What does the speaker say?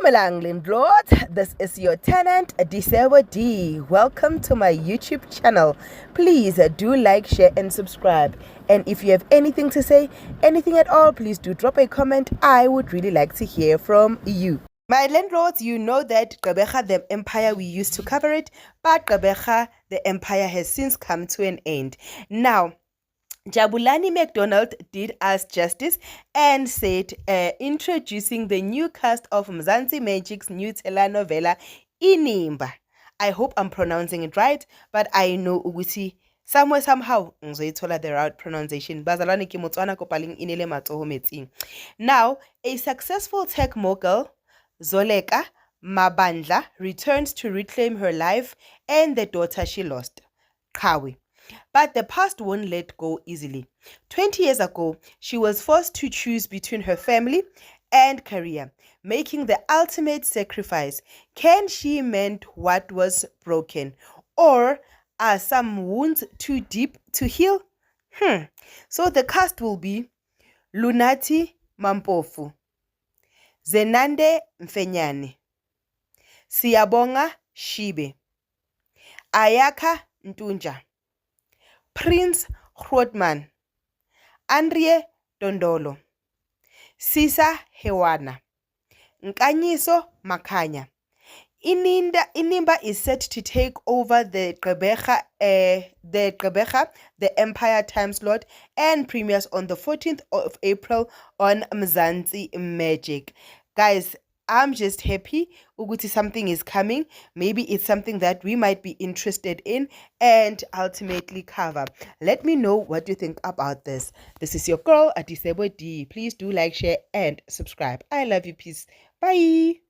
Dumelang Landlord, this is your tenant Disebo D. Welcome to my YouTube channel. Please do like, share and subscribe. And if you have anything to say, anything at all, please do drop a comment. I would really like to hear from you. My landlords, you know that Gqeberha the empire, we used to cover it, but Gqeberha the empire has since come to an end. Now, Jabulani McDonald did us justice and said, introducing the new cast of Mzansi Magic's new telenovela, Inimba. I hope I'm pronouncing it right, but I know ukuthi somewhere somehow ngizoyithola the right pronunciation. Bazalwane ke Motswana kopaling inele matsoho metsing. Now, a successful tech mogul, Zoleka Mabandla, returns to reclaim her life and the daughter she lost, Kawi. But the past won't let go easily. 20 years ago, she was forced to choose between her family and career, making the ultimate sacrifice. Can she mend what was broken? Or are some wounds too deep to heal? So the cast will be Lunati Mampofu, Zenande Mfenyane, Siyabonga Shibe, Ayaka Ntunja, Prince Grootman, Andrie Dondolo, Sisa Hewana, Nkanyiso Makhanya. Inimba is set to take over the Gqeberha, the Empire time slot, and premieres on the 14th of April on Mzansi Magic. Guys, I'm just happy ukuthi something is coming. Maybe it's something that we might be interested in and ultimately cover. Let me know what you think about this. This is your girl, Adisebo D. Please do like, share, and subscribe. I love you. Peace. Bye.